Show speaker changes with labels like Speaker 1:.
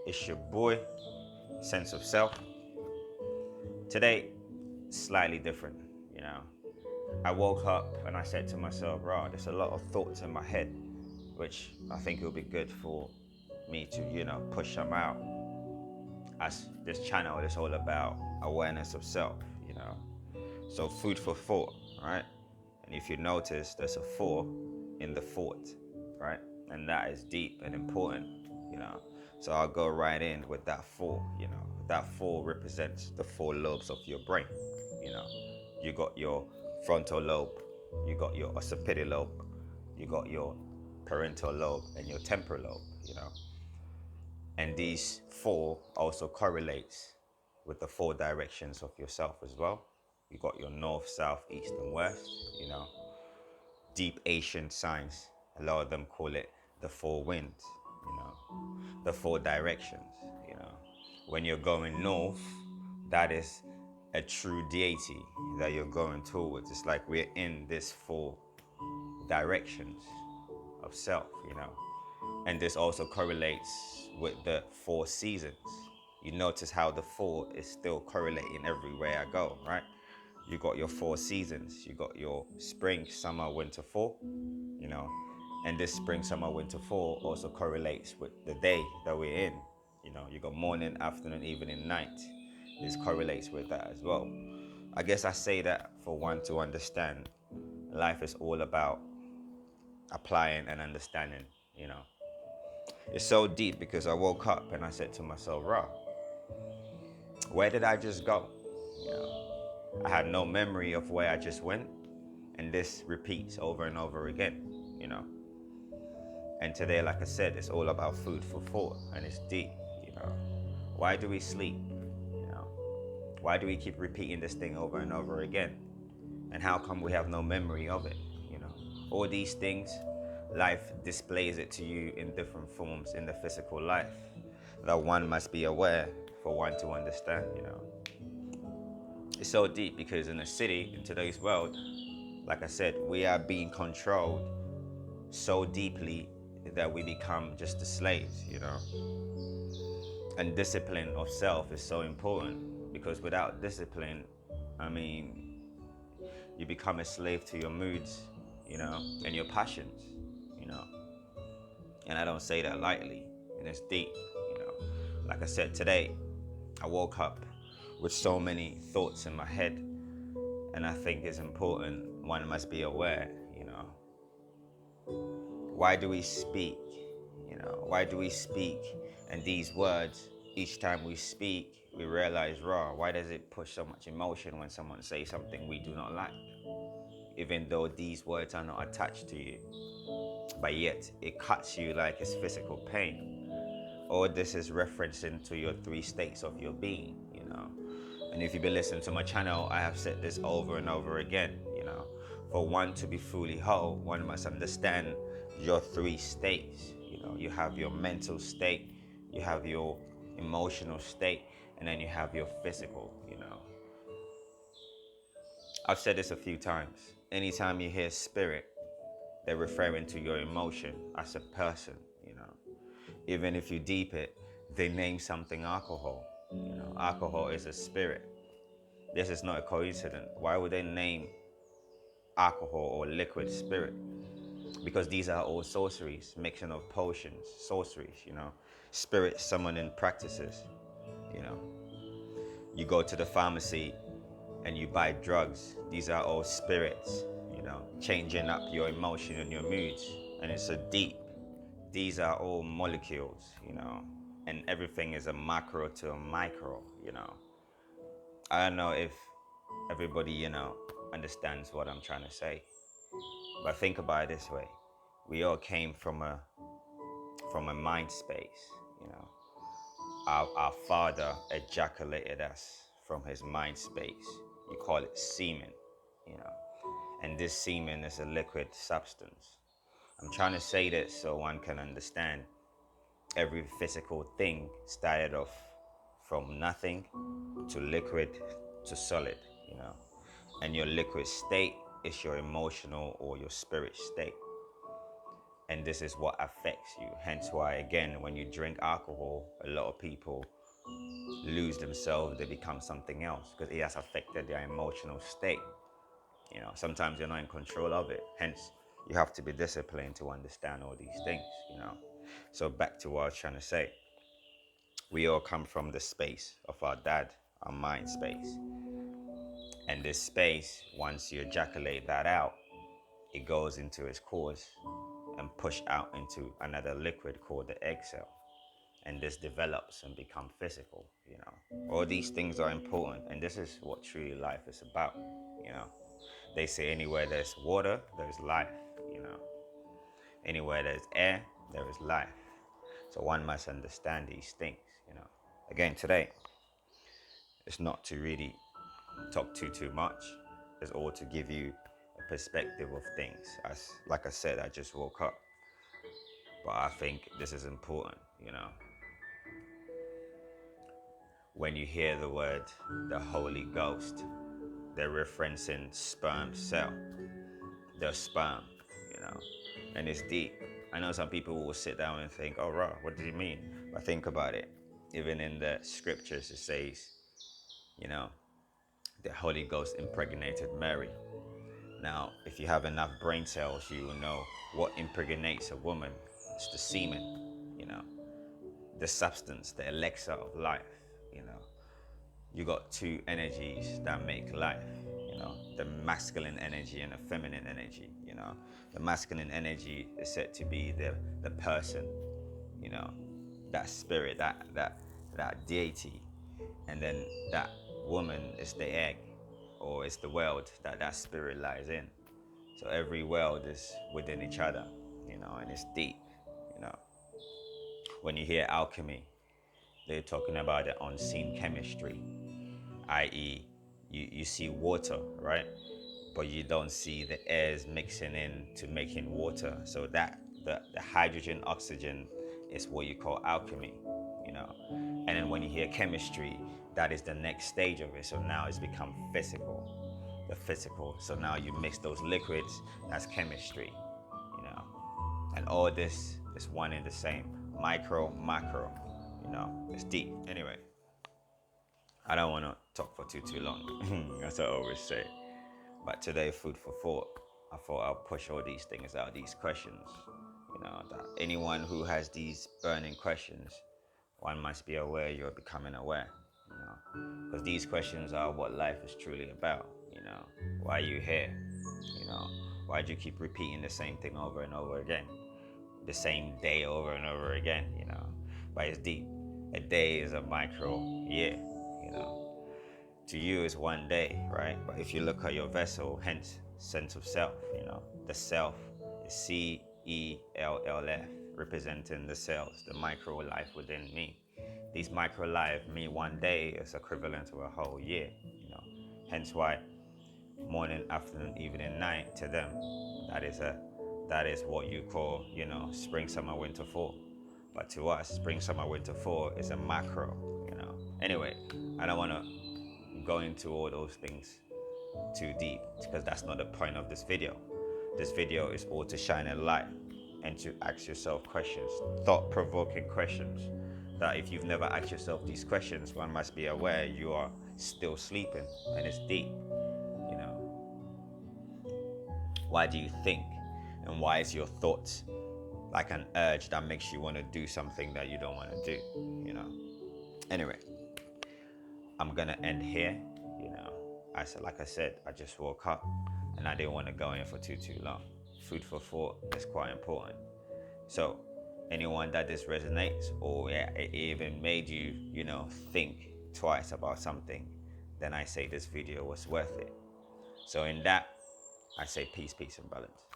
Speaker 1: It's your boy, Sense of Self. Today, slightly different, you know. I woke up and I said to myself, "Rah, there's a lot of thoughts in my head, which I think it will be good for me to, push them out." As this channel is all about awareness of self, you know. So food for thought, right? And if you notice, there's a four in the fort, right? And that is deep and important, you know. So I'll go right in with that four, you know. That four represents the four lobes of your brain, you know. You got your frontal lobe, you got your occipital lobe, you got your parental lobe, and your temporal lobe, you know. And these four also correlates with the four directions of yourself as well. You got your north, south, east, and west, you know. Deep ancient science, a lot of them call it the four winds, you know, the four directions, you know. When you're going north, that is a true deity that you're going towards. It's like we're in this four directions of self, you know. And this also correlates with the four seasons. You notice how the four is still correlating everywhere I go, right? You got your four seasons. You got your spring, summer, winter, fall, you know. And this spring, summer, winter, fall also correlates with the day that we're in. You know, you got morning, afternoon, evening, night. This correlates with that as well. I guess I say that for one to understand life is all about applying and understanding, you know. It's so deep because I woke up and I said to myself, "Rah, where did I just go?" You know, I had no memory of where I just went, and this repeats over and over again, you know. And today, like I said, it's all about food for thought, and it's deep, you know. Why do we sleep? You know, why do we keep repeating this thing over and over again? And how come we have no memory of it? You know, all these things, life displays it to you in different forms in the physical life that one must be aware for one to understand, you know. It's so deep because in the city, in today's world, like I said, we are being controlled so deeply that we become just the slaves, you know. And discipline of self is so important because without discipline, I mean, you become a slave to your moods, you know, and your passions, you know. And I don't say that lightly, and it's deep, you know. Like I said, today, I woke up with so many thoughts in my head, and I think it's important one must be aware, you know. Why do we speak? You know, why do we speak? And these words, each time we speak, we realize, raw, why does it push so much emotion when someone says something we do not like? Even though these words are not attached to you, but yet it cuts you like it's physical pain. All this is referencing to your three states of your being, you know. And if you've been listening to my channel, I have said this over and over again, you know. For one to be fully whole, one must understand your three states. You know, you have your mental state, you have your emotional state, and then you have your physical, you know. I've said this a few times. Anytime you hear spirit, they're referring to your emotion as a person, you know. Even if you deep it, they name something alcohol. You know, alcohol is a spirit. This is not a coincidence. Why would they name alcohol or liquid spirit? Because these are all sorceries, mixing of potions, sorceries, you know, spirit summoning practices, you know. You go to the pharmacy and you buy drugs. These are all spirits, you know, changing up your emotion and your moods. And it's a deep. These are all molecules, you know, and everything is a macro to a micro, you know. I don't know if everybody, you know, understands what I'm trying to say. But think about it this way. We all came from a mind space, you know. Our father ejaculated us from his mind space. You call it semen, you know. And this semen is a liquid substance. I'm trying to say this so one can understand. Every physical thing started off from nothing to liquid to solid, you know. And your liquid state is your emotional or your spirit state. And this is what affects you. Hence why, again, when you drink alcohol, a lot of people lose themselves, they become something else because it has affected their emotional state. Sometimes you're not in control of it. Hence, you have to be disciplined to understand all these things. So back to what I was trying to say. We all come from the space of our dad, our mind space. And this space, once you ejaculate that out, it goes into its course and push out into another liquid called the egg cell. And this develops and become physical. All these things are important, and this is what truly life is about. They say anywhere there's water, there's life. Anywhere there's air, there is life. So one must understand these things. Again, today, it's not to really talk too much. It's all to give you a perspective of things. Like I said, I just woke up. But I think this is important. When you hear the word the Holy Ghost, they're referencing sperm cell, the sperm. And it's deep. I know some people will sit down and think, oh, right, what do you mean? But think about it. Even in the scriptures, it says, the Holy Ghost impregnated Mary. Now, if you have enough brain cells, you will know what impregnates a woman. It's the semen, the substance, the elixir of life. You know, you got two energies that make life. The masculine energy and the feminine energy. The masculine energy is said to be the person. That spirit, that deity, and then that woman is the egg, or it's the world that spirit lies in. So every world is within each other, and it's deep. You know, when you hear alchemy, they're talking about the unseen chemistry, i.e., you see water, right? But you don't see the airs mixing in to making water. So that the hydrogen, oxygen is what you call alchemy. And then when you hear chemistry, that is the next stage of it. So now it's become the physical. So now you mix those liquids, that's chemistry. And all this is one and the same. Micro, macro, it's deep. Anyway, I don't want to talk for too long. That's what I always say. But today, food for thought, I thought I'll push all these things out, these questions. That anyone who has these burning questions, one must be aware you're becoming aware. Because these questions are what life is truly about. Why are you here? Why do you keep repeating the same thing over and over again? The same day over and over again. But it's deep. A day is a micro year. To you is one day, right? But if you look at your vessel, hence sense of self, the self is CELLF, representing the cells, the micro life within me. These micro life, me one day is equivalent to a whole year. Hence why morning, afternoon, evening, night to them, that is what you call, spring, summer, winter, fall. But to us, spring, summer, winter, fall is a macro. Anyway, I don't want to go into all those things too deep because that's not the point of this video. This video is all to shine a light and to ask yourself questions, thought-provoking questions, that if you've never asked yourself these questions, one must be aware you are still sleeping, and it's deep. Why do you think, and why is your thoughts like an urge that makes you want to do something that you don't want to do? Anyway, I'm gonna end here. Like I said, I just woke up and I didn't want to go in for too long. Food for thought is quite important. So anyone that this resonates, or it even made you, think twice about something, then I say this video was worth it. So in that, I say peace and balance.